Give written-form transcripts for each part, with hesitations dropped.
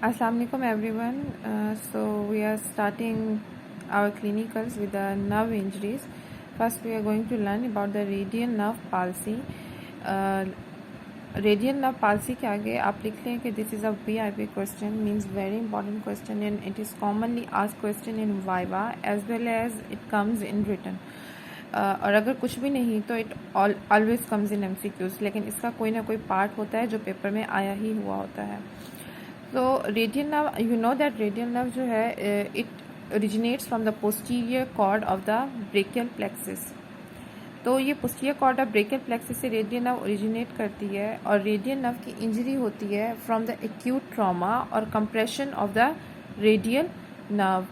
Assalamu alaikum everyone. So we are starting our clinicals with the nerve injuries. First we are going to learn about the radial nerve palsy. Radial nerve palsy के आगे आप लिख लें कि this is a VIP question, means very important question, and it is commonly asked question in viva as well as it comes in written. और अगर कुछ भी नहीं तो it always comes in MCQs, लेकिन इसका कोई ना कोई पार्ट होता है जो पेपर में आया ही हुआ होता है. तो radial nerve, you know that radial nerve जो है it originates from the posterior cord of the brachial plexus. तो ये posterior cord of brachial plexus से रेडियल नर्व ओरिजिनेट करती है और रेडियल नर्व की इंजरी होती है फ्रॉम द एक्यूट ट्रॉमा और compression of the radial nerve.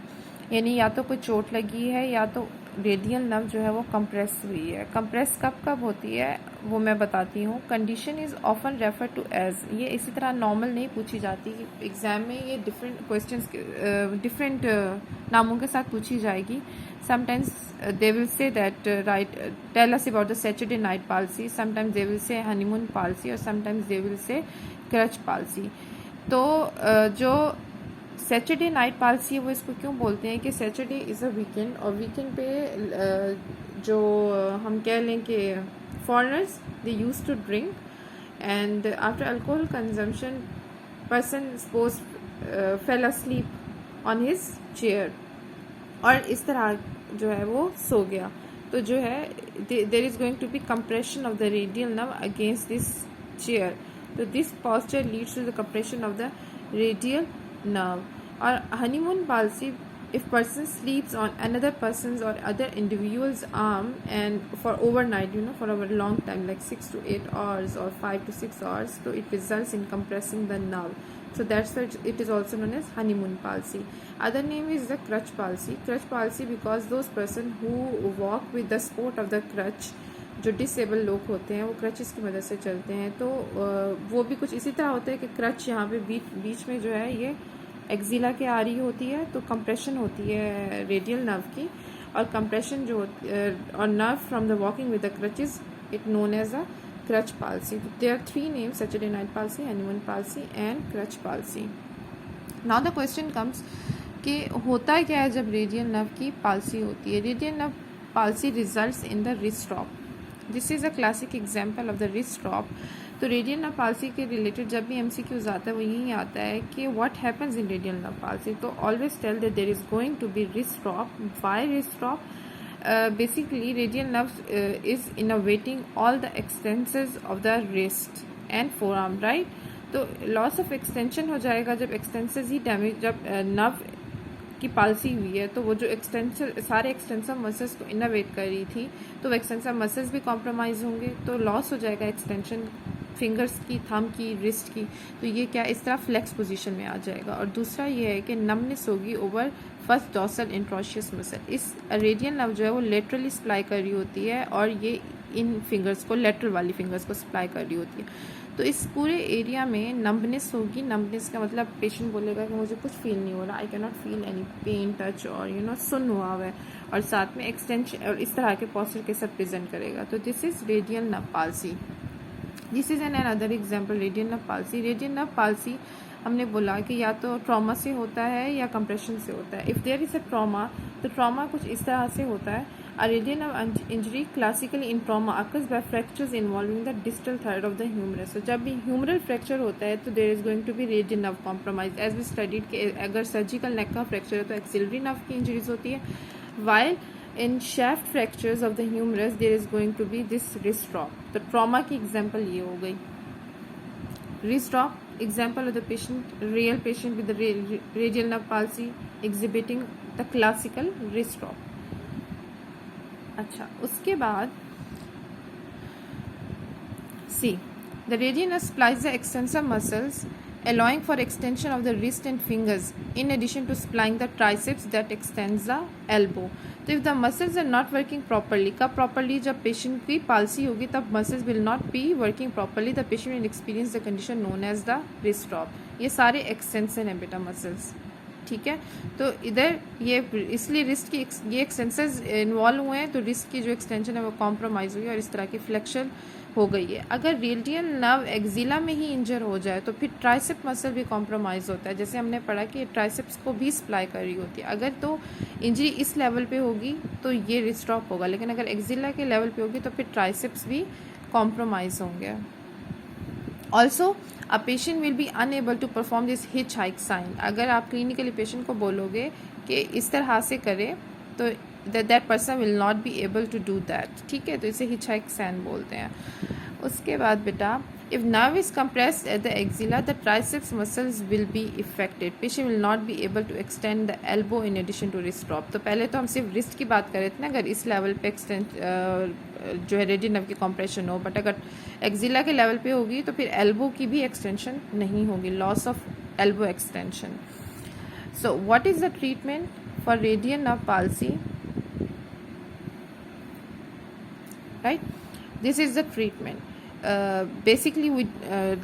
यानी या तो कोई चोट लगी है या तो रेडियल नर्व जो है वो कंप्रेस हुई है. कंप्रेस कब कब होती है वो मैं बताती हूँ. Condition is often refer to as, ये इसी तरह नॉर्मल नहीं पूछी जाती. एग्जाम में ये डिफरेंट क्वेश्चंस डिफरेंट नामों के साथ पूछी जाएगी. Sometimes they will say that right tell us about the Saturday night palsy, sometimes they will say honeymoon palsy और sometimes they will say crutch palsy. तो जो सैटरडे नाइट पाल्सी है वो इसको क्यों बोलते हैं कि सैटरडे इज़ अ वीकेंड, और वीकेंड पे जो हम कह लें कि foreigners they use to drink and after alcohol consumption person suppose fell asleep on his chair और इस तरह जो है वो सो गया. तो जो है there is going to be compression of the radial nerve against this chair. तो this posture leads to the compression of the radial nerve. Or honeymoon palsy, if person sleeps on another person's or other individual's arm and for overnight, for a very long time like 6 to 8 hours or 5 to 6 hours, so it results in compressing the nerve. So that's why it is also known as honeymoon palsy. Other name is the crutch palsy. Crutch palsy because those person who walk with the support of the crutch, जो disable लोग होते हैं वो crutches की मदद से चलते हैं. तो वो भी कुछ इसी तरह होता है कि क्रच यहाँ पे बीच में जो है ये एक्जिला के आ रही होती है. तो कंप्रेशन होती है रेडियल नर्व की, और कंप्रेशन जो और nerve from the walking with the crutches it known as a crutch palsy. There are 3 names: Saturday night palsy, honeymoon palsy and crutch palsy. Now the question comes कि होता क्या है जब रेडियल नर्व की पाल्सी होती है. Radial nerve palsy results in the wrist drop. This is a classic example of the wrist drop. तो रेडियल नर्व पाल्सी के रिलेटेड जब भी MCQs आता है वो यही आता है कि what happens in radial nerve palsy. तो always tell that there is going to be wrist drop. Why wrist drop? Basically radial nerve is innovating all the extensors of the wrist and forearm, right. तो loss of extension हो जाएगा जब extensors ही damage, जब nerve की palsy हुई है तो वो जो सारे एक्सटेंसिव मसल्स को इनोवेट कर रही थी तो वो एक्सटेंसिव मसल्स भी कॉम्प्रोमाइज़ होंगे. तो लॉस हो जाएगा एक्सटेंशन फिंगर्स की, थंब की, रिस्ट की. तो ये क्या इस तरह फ्लेक्स पोजीशन में आ जाएगा. और दूसरा ये है कि नमनेस होगी over first dorsal interosseous muscle. इस रेडियल नर्व जो है वो लेटरली सप्लाई कर रही होती है और ये इन फिंगर्स को, लेटरल वाली फिंगर्स को सप्लाई कर रही होती है. तो इस पूरे एरिया में नम्बनेस होगी. नम्बनेस का मतलब पेशेंट बोलेगा कि मुझे कुछ फील नहीं हो रहा, I can not feel any pain, touch और सुन हुआ है, और साथ में एक्सटेंशन और इस तरह के पॉस्चर के साथ प्रेजेंट करेगा. तो this is radial nerve palsy. This is an other example radial nerve palsy. Radial nerve palsy हमने बोला कि या तो ट्रॉमा से होता है या कंप्रेशन से होता है. If there is a trauma, तो ट्रॉमा कुछ इस तरह से होता है. A radial nerve injury classically in trauma occurs by fractures involving the distal third of the humerus. So जब भी ह्यूमरल फ्रैक्चर होता है तो there is going to be radial nerve compromise. As we studied कि अगर surgical neck का fracture है तो एक्सिलरी नर्व की इंजरीज होती है, while in shaft fractures of the humerus there is going to be this wrist drop. तो trauma की एग्जाम्पल ये हो गई. Wrist drop, example of the patient, real patient with the radial nerve palsy exhibiting the classical wrist drop. अच्छा, उसके बाद see the radial nerve supplies the extensor muscles allowing for extension of the wrist and fingers in addition to supplying the triceps that extends the elbow. तो if the muscles are not working properly, कब properly? जब patient की palsy होगी तब muscles will not be working properly, the patient will experience the condition known as the wrist drop. ये सारे extension है बेटा muscles, ठीक है. तो इधर ये इसलिए रिस्ट की ये एक्सटेंसेस इन्वॉल्व हुए हैं तो रिस्ट की जो एक्सटेंशन है वो कॉम्प्रोमाइज़ हुई और इस तरह की हो गई है। अगर रेडियल नर्व एक्सिला में ही इंजर हो जाए तो फिर ट्राइसेप मसल भी कॉम्प्रोमाइज़ होता है। जैसे हमने पढ़ा कि ट्राइसेप्स को भी सप्लाई कर रही होती है। अगर तो इंजरी इस लेवल पे होगी तो ये रिस्टॉप होगा, लेकिन अगर एक्सिला के लेवल पे होगी तो फिर ट्राइसेप्स भी कॉम्प्रोमाइज़ होंगे। Also a patient will be unable to perform this hitch hike sign. अगर आप क्लिनिकली पेशेंट को बोलोगे कि इस तरह से करे तो that person will not be able to do that. ठीक है, तो इसे हिच हाइक साइन बोलते हैं। उसके बाद बेटा, if nerve is compressed at the axilla, the triceps muscles will be affected. Patient will not be able to extend the elbow in addition to wrist drop. तो पहले तो हम सिर्फ रिस्ट की बात कर रहे थे ना, अगर इस लेवल पे एक्सटेंड जो है रेडियल नर्व की कॉम्प्रेशन हो, बट अगर एक्सिला के लेवल पे होगी तो फिर एल्बो की भी एक्सटेंशन नहीं होगी, loss of elbow extension. So what is the treatment for radial nerve palsy? Right, this is the treatment. Basically we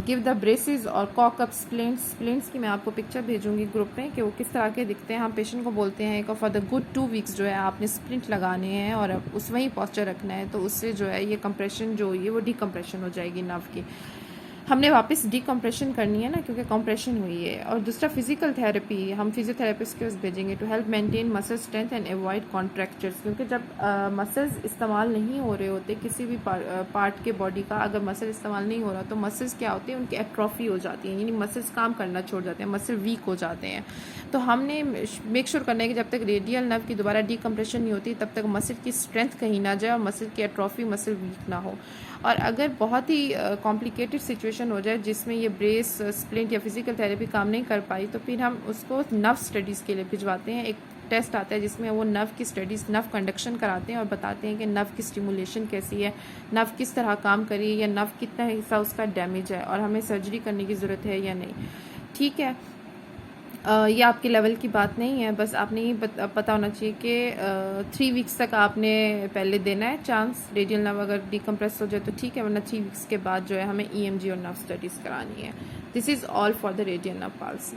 give the braces और कॉक अप स्प्लिंट्स की मैं आपको पिक्चर भेजूंगी ग्रुप में कि वो किस तरह के दिखते हैं। हम पेशेंट को बोलते हैं कि फॉर द गुड 2 वीक्स जो है आपने स्प्लिंट लगाने हैं और उस वही पॉस्चर रखना है, तो उससे जो है ये कंप्रेशन जो हुई है वो डिकम्प्रेशन हो जाएगी नर्व की। हमने वापस डिकम्प्रेशन करनी है ना, क्योंकि कंप्रेशन हुई है। और दूसरा फिजिकल थेरेपी, हम फिजियोथेरेपिस्ट के उस भेजेंगे to help maintain muscle strength and avoid contractures. क्योंकि जब मसल्स इस्तेमाल नहीं हो रहे होते किसी भी पार्ट के बॉडी का, अगर मसल इस्तेमाल नहीं हो रहा तो मसल्स क्या होते हैं, उनकी एट्रोफी हो जाती है, यानी मसल्स काम करना छोड़ जाते हैं, मसल वीक हो जाते हैं। तो हमने मेक श्योर करना है कि जब तक रेडियल नर्व की दोबारा डिकम्प्रेशन नहीं होती तब तक मसल की स्ट्रेंथ कहीं ना जाए और मसल की एट्रोफी, मसल वीक ना हो। और अगर बहुत ही कॉम्प्लिकेटेड सिचुएशन हो जाए जिसमें ये ब्रेस, स्प्लिंट या फिजिकल थेरेपी काम नहीं कर पाई, तो फिर हम उसको नर्व स्टडीज़ के लिए भिजवाते हैं। एक टेस्ट आता है जिसमें वो नर्व की स्टडीज़, नर्व कंडक्शन कराते हैं और बताते हैं कि नर्व की स्टिमुलेशन कैसी है, नर्व किस तरह काम करी है, या नर्व कितना हिस्सा उसका डैमेज है और हमें सर्जरी करने की ज़रूरत है या नहीं। ठीक है, ये आपके लेवल की बात नहीं है, बस आपने ये पता होना चाहिए कि 3 वीक्स तक आपने पहले देना है चांस। रेडियल नर्व अगर डिकम्प्रेस हो जाए तो ठीक है, वरना 3 वीक्स के बाद जो है हमें EMG और नर्व स्टडीज़ करानी है। This is all for the radial nerve palsy.